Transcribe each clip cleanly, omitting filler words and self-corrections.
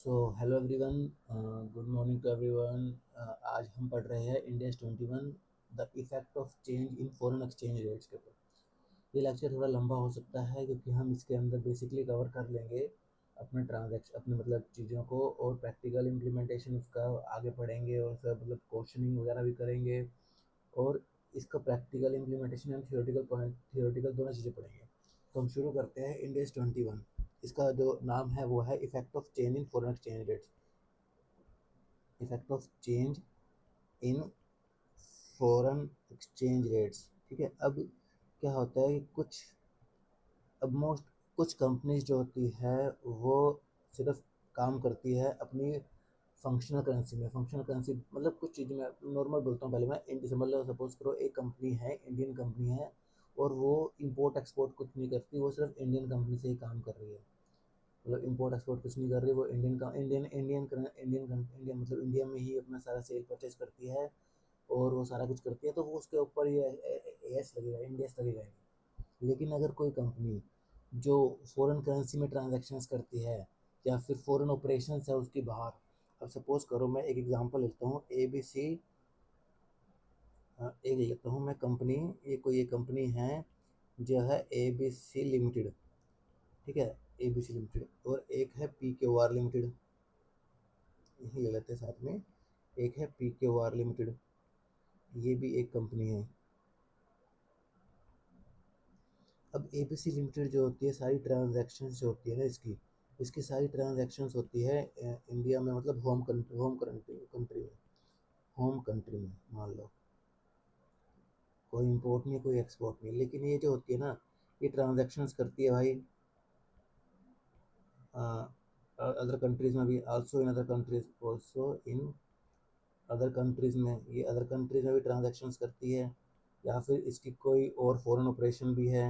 Hello everyone, good morning to everyone. आज हम पढ़ रहे हैं index 21, the effect of change in foreign exchange rates के ऊपर। ये लेक्चर थोड़ा लंबा हो सकता है क्योंकि हम इसके अंदर बेसिकली कवर कर लेंगे अपने ट्रांजैक्शन, अपने मतलब चीज़ों को, और प्रैक्टिकल इम्प्लीमेंटेशन उसका आगे पढ़ेंगे, और सब मतलब क्वेश्चनिंग वगैरह भी करेंगे। और इसका practical implementation and theoretical point, theoretical दोनों चीज़ें पढ़ेंगे। तो हम शुरू करते हैं इंडेक्स 21। इसका जो नाम है वो है effect of change in foreign exchange rates. Effect of change in foreign exchange rates. ठीक है। अब क्या होता है कि अब मोस्ट कुछ कंपनीज जो होती है वो सिर्फ काम करती है अपनी फंक्शनल करेंसी में। फंक्शनल करेंसी मतलब कुछ चीज़ में नॉर्मल बोलता हूँ। पहले मैं इंडिया मतलब सपोज करो एक कंपनी है, इंडियन कंपनी है, और वो इंपोर्ट एक्सपोर्ट कुछ नहीं करती, वो सिर्फ इंडियन कंपनी से ही काम कर रही है। मतलब इंपोर्ट एक्सपोर्ट कुछ नहीं कर रही, वो इंडियन का इंडियन इंडियन इंडियन इंडियन मतलब इंडिया में ही अपना सारा सेल परचेज करती है, और वो सारा कुछ करती है, तो वो उसके ऊपर ये एस लगेगा, इंडेक्स लगेगा नहीं। लेकिन अगर कोई कंपनी जो फॉरेन करेंसी में ट्रांजैक्शंस करती है या फिर फॉरेन ऑपरेशंस है उसकी बाहर। अब सपोज करो मैं एक एग्जांपल लेता हूँ, ए बी सी। एक लेता हूँ मैं कंपनी, ये कोई ये कंपनी है जो है ए बी सी लिमिटेड। ठीक है, ए बी सी लिमिटेड। और एक है पी क्यू आर लिमिटेड, यही ले लेते हैं साथ में। एक है पी क्यू आर लिमिटेड, ये भी एक कंपनी है। अब ए बी सी लिमिटेड जो होती है, सारी ट्रांजैक्शंस जो होती है ना इसकी इसकी सारी ट्रांजैक्शंस होती है इंडिया में, मतलब होम कंट्री में। होम कंट्री में मान लो कोई इंपोर्ट नहीं, कोई एक्सपोर्ट नहीं, लेकिन ये जो होती है ना, ये ट्रांजैक्शंस करती है भाई अदर कंट्रीज में भी, also in other countries, also in other countries में, ये अदर कंट्रीज में भी ट्रांजैक्शंस करती है, या फिर इसकी कोई और फॉरेन ऑपरेशन भी है।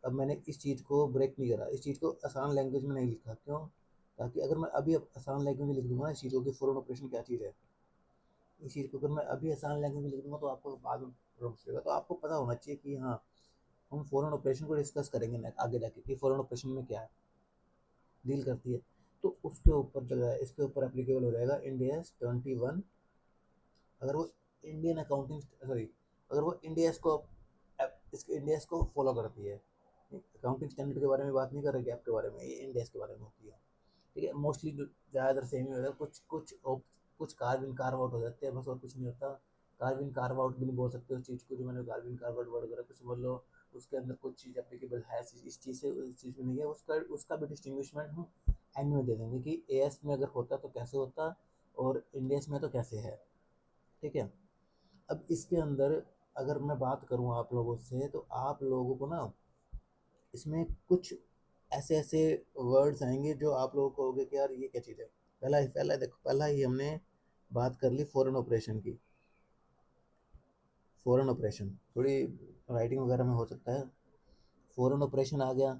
अब मैंने इस चीज़ को ब्रेक नहीं करा, इस चीज़ को आसान लैंग्वेज में नहीं लिखा, क्यों? ताकि अगर मैं अभी आसान लैंग्वेज में लिख दूंगा इस चीज़ को कि फॉरेन ऑपरेशन क्या चीज़ है, इस चीज़ को अगर मैं अभी आसान लैंग्वेज में लिख दूंगा तो आपको बाद में प्रॉब्लम चलेगा। तो आपको पता होना चाहिए कि हाँ, हम फॉरेन ऑपरेशन को डिस्कस करेंगे आगे जाके कि फॉरेन ऑपरेशन में क्या डील करती है। तो उसके ऊपर जो है, इसके ऊपर एप्लीकेबल हो जाएगा इंडिया 21। अगर वो इंडियन अकाउंटिंग सॉरी अगर वो इसके इंडियस को फॉलो करती है। अकाउंटिंग स्टैंडर्ड के बारे में बात नहीं कर रहे गैप के बारे में, ये इंडियस के बारे में होती है। ठीक है, मोस्टली ज़्यादातर सेम ही होता है। कुछ कार्व आउट हो जाते हैं बस, और कुछ नहीं होता। कार्विन कार्व आउट भी नहीं बोल सकते उस चीज़ को, जो मैंने कार्विन कार्व आउट वर्ड करा, कुछ बोल लो उसके अंदर कुछ चीज़ एप्लीकेबल है इस चीज़ से, उस चीज़ में नहीं है, उसका उसका भी डिस्टिंग्विशमेंट हम एंड में दे देंगे कि ए एस में अगर होता तो कैसे होता, और इंडियस में तो कैसे है। ठीक है। अब इसके अंदर अगर मैं बात करूँ आप लोगों से, तो आप लोगों को ना इसमें कुछ ऐसे ऐसे वर्ड्स आएंगे जो आप लोगों को कहोगे कि यार ये क्या चीज़ है। पहला देखो, पहला ही हमने बात कर ली फॉरेन ऑपरेशन की। फॉरेन ऑपरेशन थोड़ी राइटिंग वगैरह में हो सकता है। फॉरेन ऑपरेशन आ गया,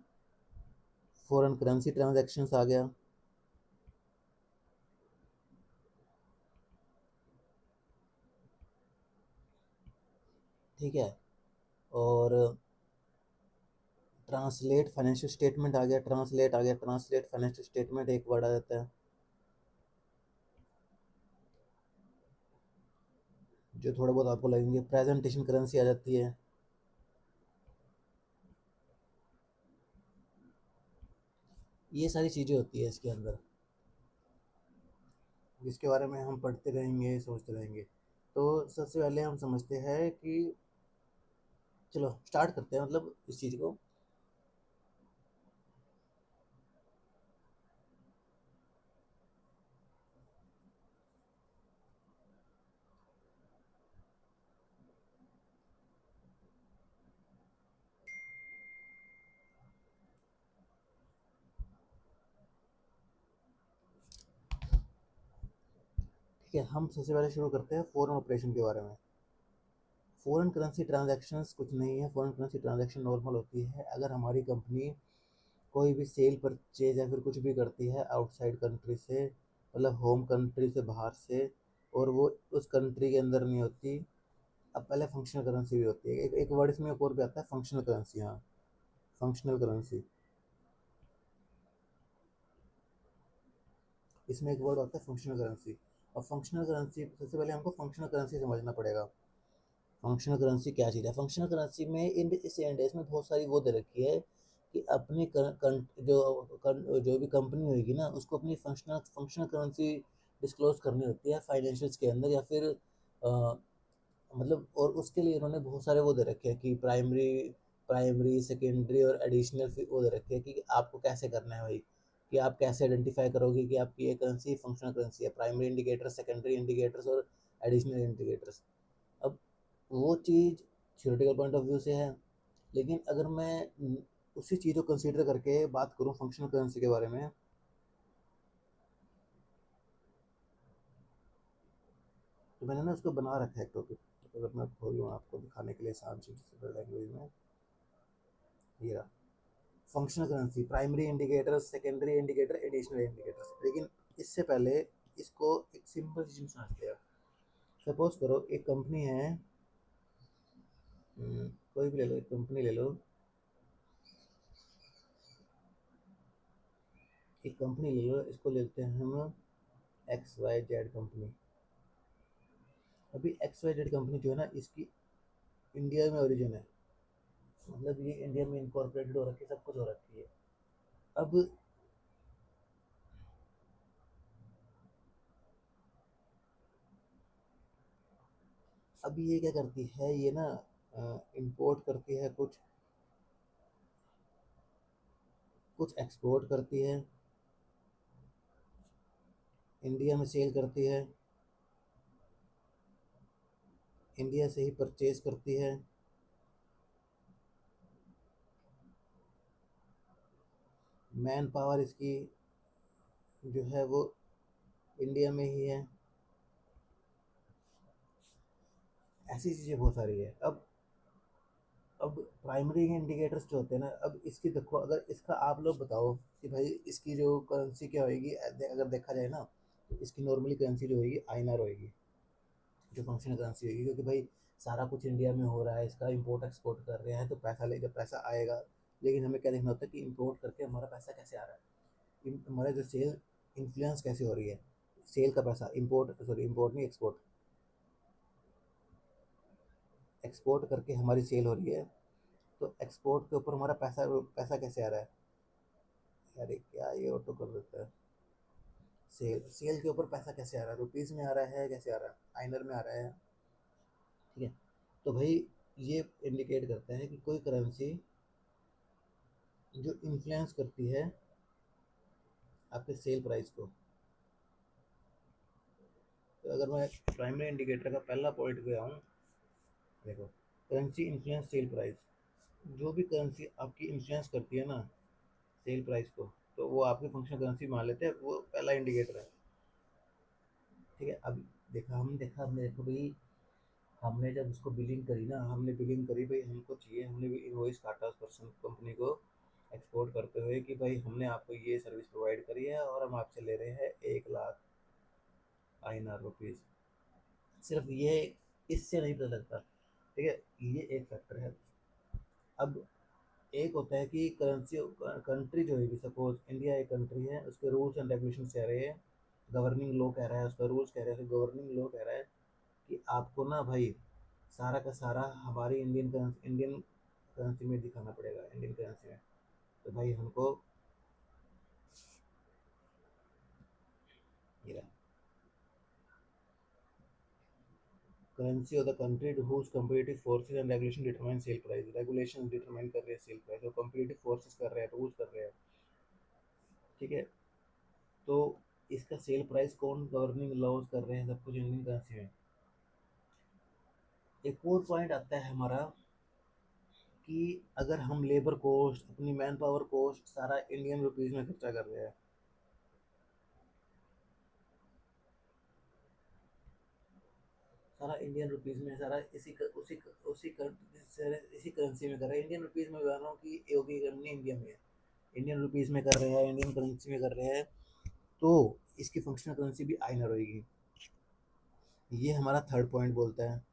फॉरेन करेंसी ट्रांजैक्शंस आ गया। ठीक है। और ट्रांसलेट फाइनेंशियल स्टेटमेंट आ गया, ट्रांसलेट आ गया, ट्रांसलेट फाइनेंशियल स्टेटमेंट एक वर्ड आ जाता है, जो थोड़ा बहुत आपको लगेंगे। प्रेजेंटेशन करेंसी आ जाती है। ये सारी चीज़ें होती है इसके अंदर, जिसके बारे में हम पढ़ते रहेंगे, सोचते रहेंगे। तो सबसे पहले हम समझते हैं कि चलो स्टार्ट करते हैं मतलब इस चीज़ को। ठीक है, हम सबसे पहले शुरू करते हैं फॉरेन ऑपरेशन के बारे में। फॉरेन करेंसी ट्रांजैक्शंस कुछ नहीं है। फॉरेन करेंसी ट्रांजैक्शन नॉर्मल होती है अगर हमारी कंपनी कोई भी सेल परचेज या फिर कुछ भी करती है आउटसाइड कंट्री से, मतलब होम कंट्री से बाहर से, और वो उस कंट्री के अंदर नहीं होती। अब पहले फंक्शनल करेंसी भी होती है, एक वर्ड इसमें एक और भी आता है, फंक्शनल करेंसी। हाँ, फंक्शनल करेंसी। इसमें एक वर्ड होता है फंक्शनल करेंसी। और फंक्शनल करेंसी, सबसे पहले हमको फंक्शनल करेंसी समझना पड़ेगा। फंक्शनल करेंसी क्या चीज़ है? फंक्शनल करेंसी में इस इंडेक्स में बहुत सारी वो दे रखी है कि अपनी जो भी कंपनी होगी ना, उसको अपनी फंक्शनल करेंसी डिस्क्लोज करनी होती है फाइनेंशियल्स के अंदर, या फिर मतलब, और उसके लिए इन्होंने बहुत सारे वो दे रखे हैं कि प्राइमरी प्राइमरी सेकेंडरी और एडिशनल वो दे रखे हैं कि आपको कैसे करना है भाई, कि आप कैसे आइडेंटिफाई करोगे कि आपकी ये करेंसी फंक्शनल करेंसी है। प्राइमरी इंडिकेटर्स, सेकेंडरी इंडिकेटर्स और एडिशनल इंडिकेटर्स। अब वो चीज़ थियोरेटिकल पॉइंट ऑफ व्यू से है, लेकिन अगर मैं उसी चीज़ को कंसीडर करके बात करूँ फंक्शनल करेंसी के बारे में, तो मैंने ना उसको बना रखा है एक टॉपिक। अगर मैं खोलूँ आपको दिखाने के लिए आसान चीज़ लैंग्वेज में, ये रहा functional currency, primary indicators, secondary indicator, additional indicators. लेकिन इससे पहले इसको एक सिंपल चीज़ में समझते हैं। सपोज करो एक कंपनी है, कोई भी ले लो, एक कंपनी ले लो, एक कंपनी ले लो, इसको लेते हैं हम एक्स वाई जेड कंपनी। अभी एक्स वाई जेड कंपनी जो है ना, इसकी इंडिया में ओरिजिन है, मतलब ये इंडिया में इनकॉर्पोरेटेड हो रखी है, सब कुछ हो रखी है। अब अब ये क्या करती है, ये ना इंपोर्ट करती है कुछ, कुछ एक्सपोर्ट करती है, इंडिया में सेल करती है, इंडिया से ही परचेज करती है। मैन पावर इसकी जो है वो इंडिया में ही है। ऐसी चीज़ें बहुत सारी है। अब प्राइमरी इंडिकेटर्स जो होते हैं ना, अब इसकी देखो, अगर इसका आप लोग बताओ कि भाई इसकी जो करेंसी क्या होएगी, अगर देखा जाए ना, तो इसकी नॉर्मली करेंसी जो होगी आईएनआर होएगी, जो फंक्शनल करेंसी होगी, क्योंकि भाई सारा कुछ इंडिया में हो रहा है, इसका इंपोर्ट एक्सपोर्ट कर रहे हैं, तो पैसा ले, जब पैसा आएगा, लेकिन हमें क्या देखना होता है कि इंपोर्ट करके हमारा पैसा कैसे आ रहा है, हमारा जो सेल इन्फ्लुएंस कैसे हो रही है, सेल का पैसा, इंपोर्ट सॉरी इंपोर्ट नहीं, एक्सपोर्ट, एक्सपोर्ट करके हमारी सेल हो रही है, तो एक्सपोर्ट के ऊपर हमारा पैसा पैसा कैसे आ रहा है। अरे क्या ये ऑटो कर देता है। सेल सेल के ऊपर पैसा कैसे आ रहा है, रुपीज़ में आ रहा है, कैसे आ रहा है, आइनर में आ रहा है, ठीक है। तो भाई ये इंडिकेट करता है कि कोई करेंसी जो इन्फ्लुएंस करती है आपके सेल प्राइस को। तो अगर मैं प्राइमरी इंडिकेटर का पहला पॉइंट पे आऊँ, देखो, करेंसी इन्फ्लुएंस सेल प्राइस, जो भी करेंसी आपकी इन्फ्लुएंस करती है ना सेल प्राइस को, तो वो आपकी फंक्शनल करेंसी मान लेते हैं, वो पहला इंडिकेटर है, ठीक है। अब देखा हमने देखो भाई, हमने जब उसको बिलिंग करी ना, हमने बिलिंग करी भाई, हमको चाहिए, हमने भी इनवॉइस काटा उस पर्सन कंपनी को एक्सपोर्ट करते हुए कि भाई हमने आपको ये सर्विस प्रोवाइड करी है और हम आपसे ले रहे हैं 1 लाख INR रुपीज़। सिर्फ ये, इससे नहीं पता लगता, ठीक है, ये एक फैक्टर है। अब एक होता है कि करेंसी, कंट्री जो है, सपोज इंडिया एक कंट्री है, उसके रूल्स एंड रेगुलेशन कह रहे हैं, गवर्निंग लॉ कह रहा है, उसका रूल्स कह रहे हैं, गवर्निंग लॉ कह रहा है कि आपको ना भाई सारा का सारा हमारी इंडियन करेंसी में दिखाना पड़ेगा, इंडियन करेंसी में। तो भाई हमको ये रहा, currency of the country whose competitive forces and regulation determine sale price, regulation determine कर रहे हैं सेल प्राइस, और competitive forces कर रहे हैं, रूल्स कर रहे हैं, ठीक है। तो इसका सेल प्राइस कौन गवर्निंग लॉज कर रहे हैं, सब कुछ इंडियन करेंसी में। एक और पॉइंट आता है हमारा कि अगर हम लेबर कॉस्ट, अपनी मैन पावर कॉस्ट सारा इंडियन रुपीज़ में खर्चा कर रहे हैं, सारा इंडियन रुपीज़ में, सारा इसी करेंसी में कर रहे हैं, इंडियन रुपीज़ में बता रहा हूँ कि योगी कंपनी इंडिया में है, इंडियन रुपीज़ में कर रहे हैं, इंडियन करेंसी में कर रहे हैं, तो इसकी फंक्शनल करेंसी भी आईएनआर होगी। ये हमारा थर्ड पॉइंट बोलता है।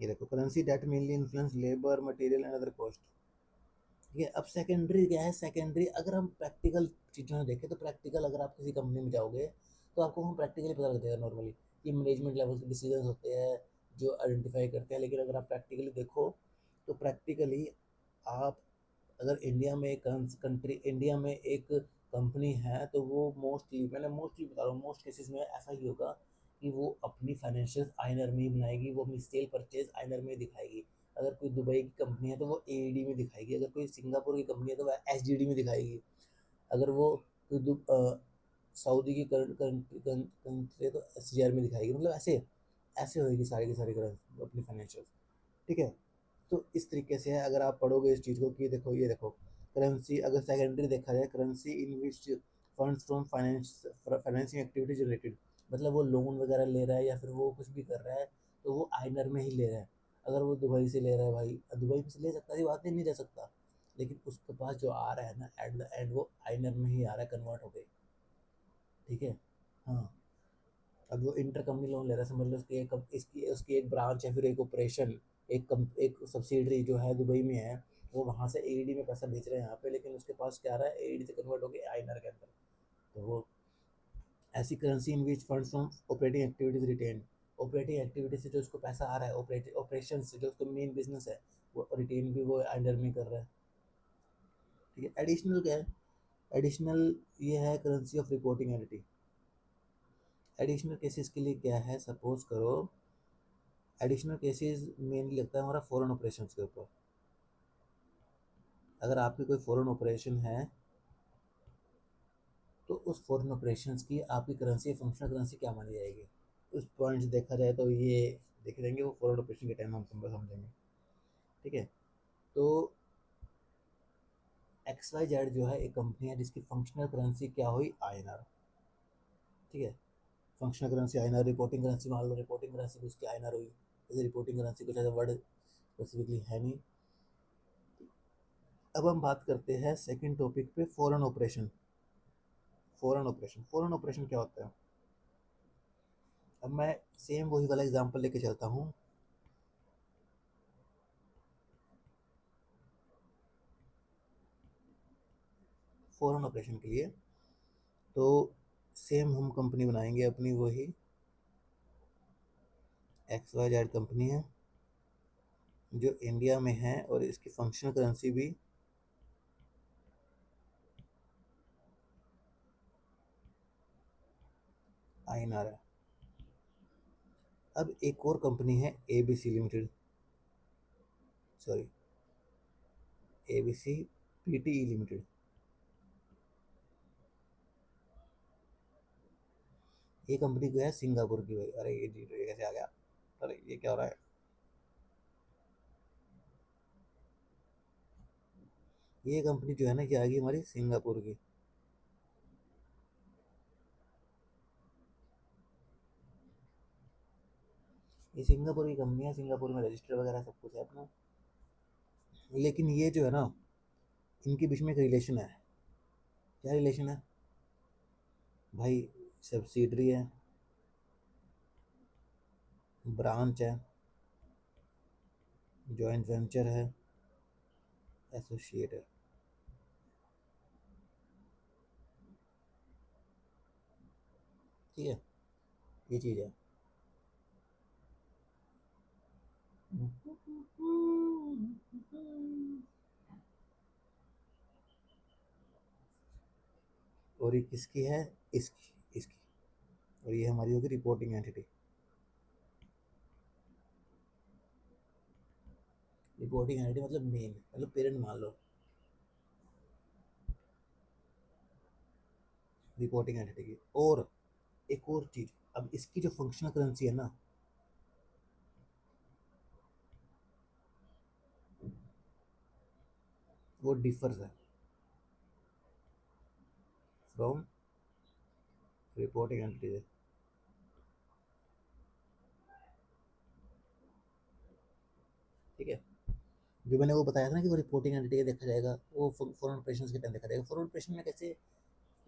ये देखो, currency that mainly influence labour material and other cost, ठीक है। अब सेकेंडरी क्या है, सेकेंडरी अगर हम प्रैक्टिकल चीज़ों में देखें तो प्रैक्टिकल, अगर आप किसी कंपनी में जाओगे तो आपको वहाँ प्रैक्टिकली पता लग जाएगा नॉर्मली कि मैनेजमेंट लेवल के डिसीजन होते हैं जो आइडेंटिफाई करते हैं। लेकिन अगर आप प्रैक्टिकली देखो तो प्रैक्टिकली आप, अगर इंडिया में एक कंपनी है तो वो मोस्टली, मैंने मोस्टली बता रहा हूँ, मोस्ट केसेस में ऐसा ही होगा कि वो अपनी फाइनेंशियल आइनर में ही बनाएगी, वो अपनी सेल परचेज आइनर में ही दिखाएगी। अगर कोई दुबई की कंपनी है तो वो एडी में दिखाएगी, अगर कोई सिंगापुर की कंपनी है तो वह एसडीडी में दिखाएगी, अगर वो कोई सऊदी की कंट्री है तो एसजीआर में दिखाएगी। मतलब ऐसे ऐसे होएगी सारी की सारी अपनी फाइनेंशियल। ठीक है, तो इस तरीके से है। अगर आप पढ़ोगे इस चीज़ को कि देखो ये देखो, करेंसी अगर सेकेंडरी देखा जाए, currency in which funds from financing activity generated, मतलब वो लोन वगैरह ले रहा है या फिर वो कुछ भी कर रहा है तो वो आइनर में ही ले रहा है। अगर वो दुबई से ले रहा है भाई, दुबई से ले सकता है, बात नहीं ले सकता, लेकिन उसके पास जो आ रहा है ना एट द एंड वो आइनर में ही आ रहा है, कन्वर्ट हो गई। ठीक है। हाँ, अब वो इंटर कंपनी लोन ले रहा है, समझ लो उसकी एक, इसकी उसकी एक ब्रांच है, फिर एक ऑपरेशन, एक सब्सिडरी जो है दुबई में है, वो वहाँ से एईडी में पैसा बेच रहे हैं यहाँ पे, लेकिन उसके पास क्या आ रहा है, एईडी से कन्वर्ट होकर आईएनआर के अंदर। तो वो ऐसी currency in which funds from operating activities retain, operating activity से जो उसको पैसा आ रहा है, ऑपरेशन से जो उसको मेन बिजनेस है, वो रिटेन भी वो आईएनआर में कर रहा है। ठीक है। एडिशनल क्या है, एडिशनल ये है currency of reporting entity. Additional cases के लिए क्या है, सपोज करो एडिशनल केसेस मेनली लगता है हमारा फॉरेन ऑपरेशंस के ऊपर। अगर आपकी कोई फॉरेन ऑपरेशन है तो उस फॉरेन ऑपरेशंस की आपकी करेंसी, फंक्शनल करेंसी क्या मानी जाएगी, उस पॉइंट से देखा जाए तो ये देख लेंगे, वो फॉरेन ऑपरेशन के टाइम हम समझेंगे। ठीक है। तो एक्स वाई जेड जो है एक कंपनी है जिसकी फंक्शनल करेंसी क्या हुई, आईएनआर। ठीक है, functional currency INR, reporting currency मान लो, रिपोर्टिंग करेंसी भी उसकी आईएनआर हुई। जैसे रिपोर्टिंग करेंसी कुछ ऐसा वर्ड स्पेसिफिकली है नहीं। अब हम बात करते हैं सेकंड टॉपिक पे, फॉरेन ऑपरेशन। फॉरेन ऑपरेशन क्या होता है। अब मैं सेम वही वाला एग्जांपल लेके चलता हूँ। फॉरेन ऑपरेशन के लिए तो सेम हम कंपनी बनाएंगे अपनी, वही एक्स वाई जेड कंपनी है जो इंडिया में है और इसकी फंक्शनल करेंसी भी आईएनआर है। अब एक और कंपनी है ABC limited, sorry ABC PTE limited. ये कंपनी जो है सिंगापुर की भाई, अरे ये कैसे आ गया, अरे ये क्या हो रहा है। ये कंपनी जो है ना, ये आ गई हमारी सिंगापुर की। ये सिंगापुर की कंपनी है, सिंगापुर में रजिस्टर वगैरह सब कुछ है अपना। लेकिन ये जो है ना, इनके बीच में एक रिलेशन है। क्या रिलेशन है भाई, सब्सिडरी है, ब्रांच है, जॉइंट वेंचर है, एसोसिएट है। ठीक है, ये चीज़ है। और ये किसकी है, इसकी इसकी। और ये हमारी होगी रिपोर्टिंग एंटिटी। रिपोर्टिंग एंटिटी मतलब मेन, मतलब पेरेंट मान लो, रिपोर्टिंग एंटिटी की। और एक और चीज़, अब इसकी जो फंक्शनल करेंसी है ना, वो डिफर्स है फ्रॉम रिपोर्टिंग एंटिटी से। ठीक है, जो मैंने वो बताया था ना कि वो रिपोर्टिंग एंटिटी का देखा जाएगा, वो फॉरेन ऑपरेशंस के टाइम देखा जाएगा। फॉरेन ऑपरेशन में कैसे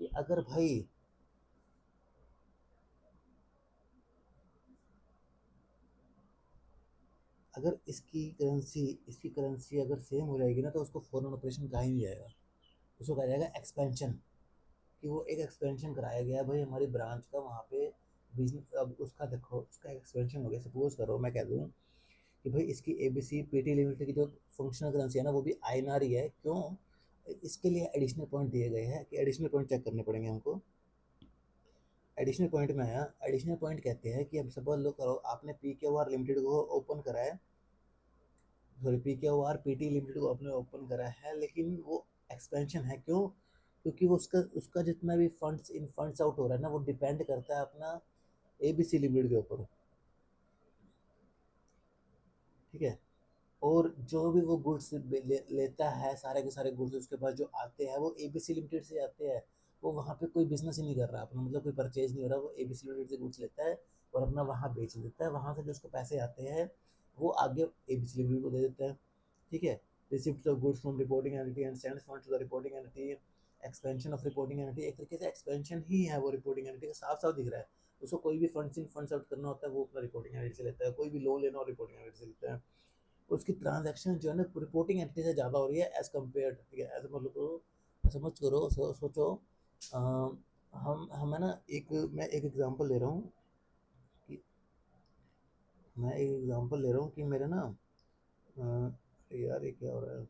कि अगर भाई, अगर इसकी करेंसी अगर सेम हो जाएगी ना तो उसको फॉरेन ऑपरेशन कहा ही नहीं जाएगा, उसको कहा जाएगा एक्सपेंशन। कि वो एक एक्सपेंशन कराया गया भाई हमारी ब्रांच का वहाँ पे बिजनेस। अब उसका देखो उसका एक्सपेंशन हो गया। सपोज करो मैं कह दूँ कि भाई इसकी एबीसी पीटी लिमिटेड की जो फंक्शनल करेंसी है ना वो भी आईएनआर ही है। क्यों? इसके लिए एडिशनल पॉइंट दिए गए हैं कि एडिशनल पॉइंट चेक करने पड़ेंगे हमको। एडिशनल पॉइंट में आया, एडिशनल पॉइंट कहते हैं कि अब सपोज लो करो आपने पी के आर लिमिटेड को ओपन करा है, सॉरी पी के आर पीटी लिमिटेड को आपने ओपन करा है, लेकिन वो एक्सपेंशन है। क्यों? क्योंकि वो उसका उसका जितना भी फंड्स इन फंड्स आउट हो रहा है ना वो डिपेंड करता है अपना एबीसी लिमिटेड के ऊपर। ठीक है। और जो भी वो गुड्स लेता है सारे के सारे गुड्स उसके पास जो आते हैं वो एबीसी लिमिटेड से आते हैं। वो वहाँ पे कोई बिजनेस ही नहीं कर रहा अपना, मतलब कोई परचेज नहीं हो रहा, वो एबीसी लिमिटेड से गुड्स लेता है और अपना वहाँ बेच देता है। वहाँ से जो उसको पैसे आते हैं वो आगे एबीसी लिमिटेड को दे देता है। ठीक है। Receipt of goods from reporting entity and sends funds to the reporting entity. Expansion of reporting entity एक तरीके से एक्सपेंशन ही है वो, रिपोर्टिंग एंटिटी का साफ साफ दिख रहा है। उसको कोई भी फंड्स इन फंड्स आउट करना होता है वो अपना रिपोर्टिंग एंटिटी से लेता है, कोई भी लोन लेना हो रिपोर्टिंग एंटिटी से लेता है। उसकी ट्रांजैक्शन जो है ना रिपोर्टिंग एंटिटी से ज़्यादा हो रही है एज कम्पेयर। ठीक है। ऐसे मतलब समझ करो सोचो। अ, हम है ना एक मैं एक एग्जांपल ले रहा हूँ कि मैं एक एग्जांपल ले रहा हूँ कि मेरे ना यार ये क्या हो रहा है।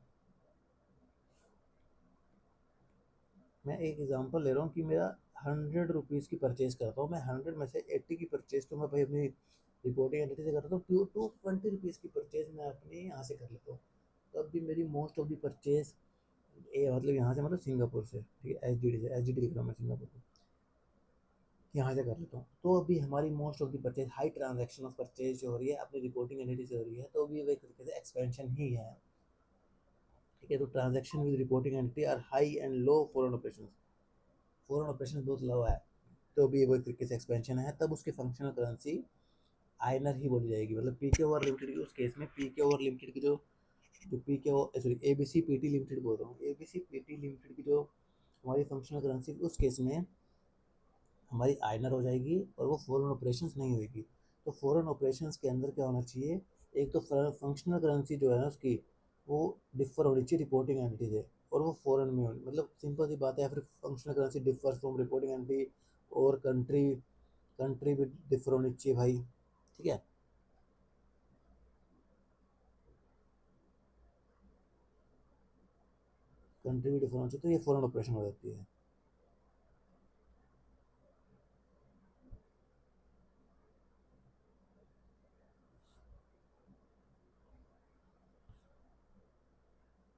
मैं एक एग्जांपल ले रहा हूँ कि मेरा 100 रुपीज़ की परचेज करता हूँ मैं, 100 में से 80 की परचेज तो मैं भाई अपनी रिपोर्टिंग एंटिटी से करता हूँ। 220 की परचेज मैं अपने यहाँ से कर लेता हूँ। तो अब भी मेरी मोस्ट ऑफ दी परचेज ये मतलब यहाँ से मतलब सिंगापुर से, ठीक है, एच डी लिख रहा हूँ मैं सिंगापुर को, यहाँ से कर लेता हूँ। तो अभी हमारी most of the purchase high transaction of purchase जो हो रही है अपनी रिपोर्टिंग एंटिटी से हो रही है, तो अभी वो एक तरीके से एक्सपेंशन ही है। ठीक है। तो transaction with reporting entity are high and low foreign operation, foreign operation बहुत लो है। तो अभी वो एक तरीके से एक्सपेंशन है, तब उसकी फंक्शनल करेंसी आईएनआर ही बोली जाएगी। मतलब पी के ओवर लिमिटेड की उस केस में पी के ओवर लिमिटेड की जो पी के ओ सॉरी एबीसी पीटी लिमिटेड बोल रहा हूँ, एबीसी पीटी लिमिटेड की जो हमारी फंक्शनल करेंसी उस केस में हमारी आइनर हो जाएगी और वो फॉरेन ऑपरेशंस नहीं होगी। तो फॉरेन ऑपरेशंस के अंदर क्या होना चाहिए, एक तो फंक्शनल करेंसी जो है ना उसकी वो डिफर होनी चाहिए रिपोर्टिंग एंटिटी से, और वो फॉरेन में होनी, मतलब सिंपल सी बात है। या फिर functional currency differ from reporting entity और कंट्री कंट्री भी डिफर होनी चाहिए भाई। ठीक है। कंट्री भी डिफर होनी चाहिए तो ये फॉरेन ऑपरेशन हो जाती है।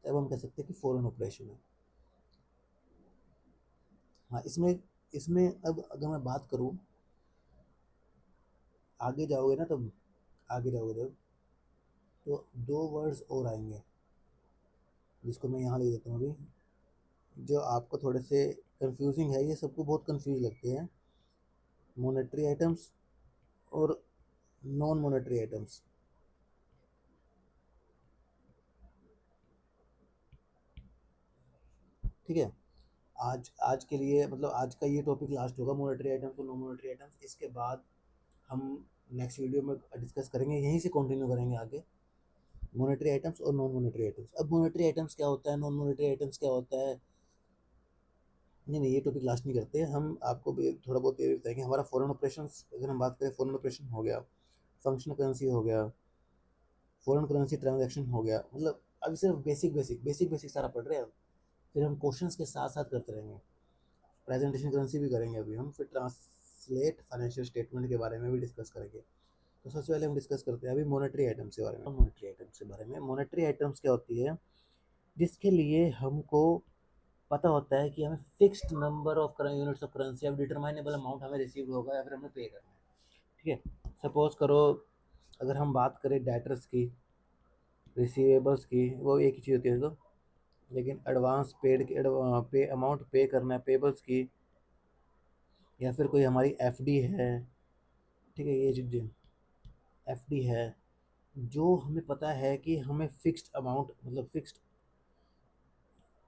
तब हम कह सकते हैं कि फॉरेन ऑपरेशन है। हाँ इसमें इसमें अब अगर मैं बात करूँ आगे जाओगे ना तब, आगे जाओगे तब तो दो वर्ड्स और आएंगे जिसको मैं यहाँ लिख देता हूँ अभी, जो आपको थोड़े से कंफ्यूजिंग है, ये सबको बहुत कंफ्यूज लगते हैं। मोनेटरी आइटम्स और नॉन मोनेटरी आइटम्स। ठीक है। आज आज के लिए मतलब आज का ये टॉपिक लास्ट होगा, मोनेटरी आइटम्स और नॉन मोनेटरी आइटम्स। इसके बाद हम नेक्स्ट वीडियो में डिस्कस करेंगे, यहीं से कंटिन्यू करेंगे आगे मोनेटरी आइटम्स और नॉन मोनेटरी आइटम्स। अब मोनेटरी आइटम्स क्या होता है, नॉन मोनेटरी आइटम्स क्या होता है, नहीं नहीं ये टॉपिक लास्ट नहीं करते। हम आपको भी थोड़ा बहुत ये बताएंगे हमारा फॉरेन ऑपरेशंस। अगर हम बात करें फॉरेन ऑपरेशन हो गया, फंक्शनल करेंसी हो गया, फॉरेन करेंसी ट्रांजैक्शन हो गया, मतलब अभी सिर्फ बेसिक सारा पढ़ रहे हैं। फिर हम क्वेश्चंस के साथ साथ करते रहेंगे, प्रेजेंटेशन करेंसी भी करेंगे अभी हम, फिर ट्रांसलेट फाइनेंशियल स्टेटमेंट के बारे में भी डिस्कस करेंगे। तो सबसे पहले हम डिस्कस करते हैं अभी मॉनेटरी आइटम्स के बारे में। मॉनेटरी आइटम्स के बारे में, मॉनेटरी आइटम्स क्या होती है, जिसके लिए हमको पता होता है कि हमें fixed number of units of currency या डिटरमाइनेबल अमाउंट हमें रिसीव होगा या फिर हमें पे करना है। ठीक है। सपोज करो अगर हम बात करें डेटर्स की, रिसीवेबल्स की, वो एक ही चीज़ होती है तो, लेकिन एडवांस पेड पे अमाउंट पे करना है पेबल्स की, या फिर कोई हमारी एफडी है। ठीक है। ये चीज़ें एफडी है जो हमें पता है कि हमें फिक्स्ड अमाउंट मतलब फिक्स्ड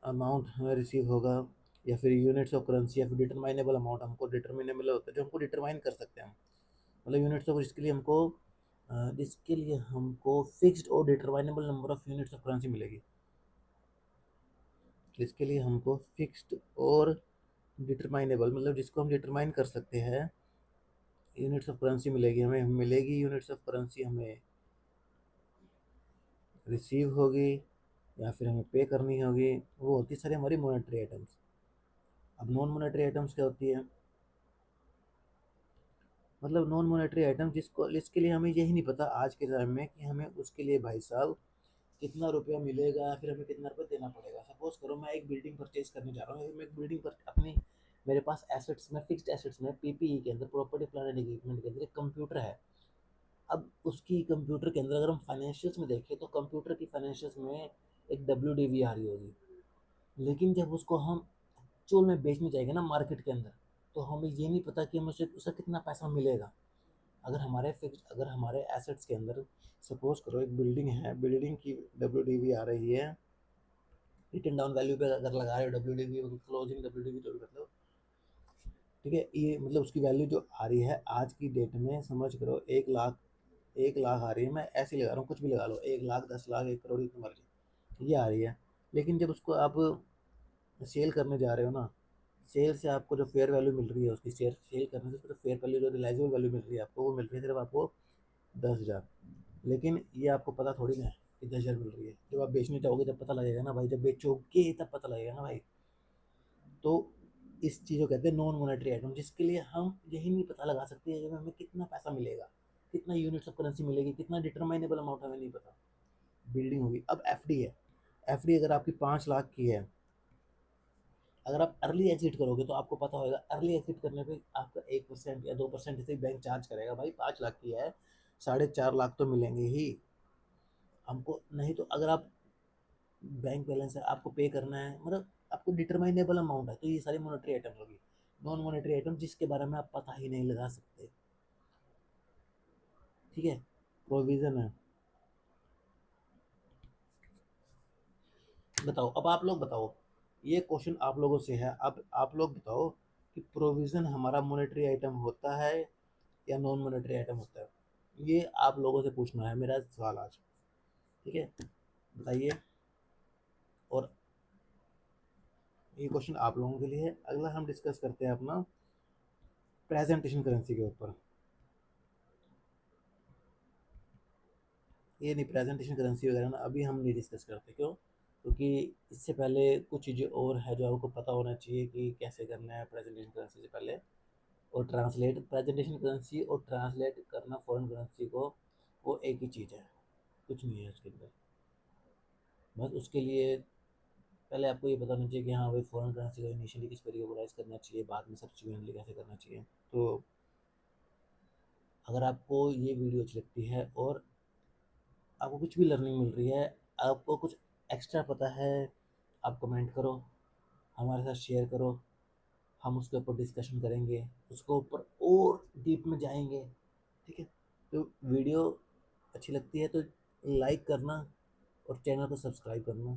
अमाउंट हमें रिसीव होगा, या फिर यूनिट्स ऑफ करेंसी, या फिर डिटरमाइनेबल अमाउंट हमको डिटरमाइनेबल होता है जो हमको डिटरमाइन कर सकते हैं हम, मतलब यूनिट्स ऑफ जिसके लिए हमको फिक्स्ड और determinable number of units of currency मिलेगी, जिसके लिए हमको फिक्स्ड और डिटरमाइनेबल मतलब जिसको हम डिटरमाइन कर सकते हैं, यूनिट्स ऑफ करेंसी मिलेगी हमें, मिलेगी यूनिट्स ऑफ करेंसी हमें रिसीव होगी या फिर हमें पे करनी होगी, वो होती सारी हमारी मॉनेटरी आइटम्स। अब नॉन मॉनेटरी आइटम्स क्या होती है, मतलब नॉन मॉनेटरी आइटम जिसको इसके लिए हमें यही नहीं पता आज के टाइम में कि हमें उसके लिए भाई साहब कितना रुपया मिलेगा या फिर हमें कितना रुपया देना पड़ेगा। सपोज करो मैं एक बिल्डिंग परचेज करने जा रहा हूँ, मैं एक बिल्डिंग पर अपनी, मेरे पास एसेट्स में, फिक्स्ड एसेट्स में, पीपीई के अंदर, प्रॉपर्टी प्लांट एंड इक्विपमेंट के अंदर एक कंप्यूटर है। अब उसकी कंप्यूटर के अंदर अगर हम फाइनेंशियल्स में देखें तो कंप्यूटर की फाइनेंशियल्स में एक डब्ल्यू आ रही होगी, लेकिन जब उसको हम एक्चुअल में बेचने जाएंगे ना मार्केट के अंदर, तो हमें ये नहीं पता कि हमें उससे कितना पैसा मिलेगा। अगर हमारे एसेट्स के अंदर सपोज करो एक बिल्डिंग है, बिल्डिंग की डब्ल्यू आ रही है, रिटन डाउन वैल्यू पे अगर लगा रहे हो डब्ल्यू क्लोजिंग डब्ल्यू जो भी मतलब, ठीक है, ये मतलब उसकी वैल्यू जो आ रही है आज की डेट में, समझ करो 1 लाख, 1 लाख आ रही है, मैं ऐसे ही लगा रहा हूँ, कुछ भी लगा लो, 1 लाख, 10 लाख, 1 करोड़, इतनी मर्जी ये आ रही है। लेकिन जब उसको आप सेल करने जा रहे हो ना, सेल से आपको जो फेयर वैल्यू मिल रही है उसकी, शेयर सेल करने से उसको जो फेयर वैल्यू, जो रिलाइजेबल वैल्यू मिल रही है आपको, वो मिल रही है सिर्फ आपको 10,000। लेकिन ये आपको पता थोड़ी ना है कि 10,000 मिल रही है, जब आप बेचने जाओगे जब पता लगेगा ना भाई, जब बेचोगे तब पता लगेगा ना भाई। तो इस चीज़ को कहते हैं नॉन मॉनेटरी आइटम, जिसके लिए हम यही नहीं पता लगा सकते कि हमें कितना पैसा मिलेगा, कितना यूनिट्स ऑफ करेंसी मिलेगी, कितना डिटरमाइनेबल अमाउंट हमें नहीं पता। बिल्डिंग होगी। अब एफडी है, एफडी अगर आपकी 5 लाख की है, अगर आप अर्ली एग्जिट करोगे तो आपको पता होगा अर्ली एग्जिट करने पे आपका 1% या 2% से बैंक चार्ज करेगा। भाई 5 लाख की है, 4.5 लाख तो मिलेंगे ही हमको। नहीं तो अगर आप बैंक बैलेंस है, आपको पे करना है, मतलब आपको डिटरमाइनेबल अमाउंट है, तो ये सारी मॉनेटरी आइटम होगी। नॉन मॉनेटरी आइटम जिसके बारे में आप पता ही नहीं लगा सकते, ठीक है, प्रोविजन है। बताओ, अब आप लोग बताओ, ये क्वेश्चन आप लोगों से है, अब आप लोग बताओ कि प्रोविजन हमारा मॉनेटरी आइटम होता है या नॉन मॉनेटरी आइटम होता है। ये आप लोगों से पूछना है मेरा सवाल आज, ठीक है, बताइए। और ये क्वेश्चन आप लोगों के लिए है। अगला हम डिस्कस करते हैं अपना प्रेजेंटेशन करेंसी के ऊपर। ये नहीं, प्रेजेंटेशन करेंसी वगैरह ना अभी हम नहीं डिस्कस करते, क्यों, क्योंकि इससे पहले कुछ चीज़ें और है जो आपको पता होना चाहिए कि कैसे करना है प्रेजेंटेशन करेंसी से पहले। और ट्रांसलेट प्रेजेंटेशन करेंसी और ट्रांसलेट करना फॉरेन करेंसी को, वो एक ही चीज़ है, कुछ नहीं है उसके अंदर। बस उसके लिए पहले आपको ये पता होना चाहिए कि हाँ भाई फॉरेन करेंसी को इनिशियली किस पर कैटेगराइज करना चाहिए, बाद में सब्सिक्वेंटली कैसे करना चाहिए। तो अगर आपको ये वीडियो अच्छी लगती है और आपको कुछ भी लर्निंग मिल रही है, आपको कुछ एक्स्ट्रा पता है, आप कमेंट करो, हमारे साथ शेयर करो, हम उसके ऊपर डिस्कशन करेंगे, उसके ऊपर और डीप में जाएंगे, ठीक है। तो वीडियो अच्छी लगती है तो लाइक करना और चैनल को सब्सक्राइब करना।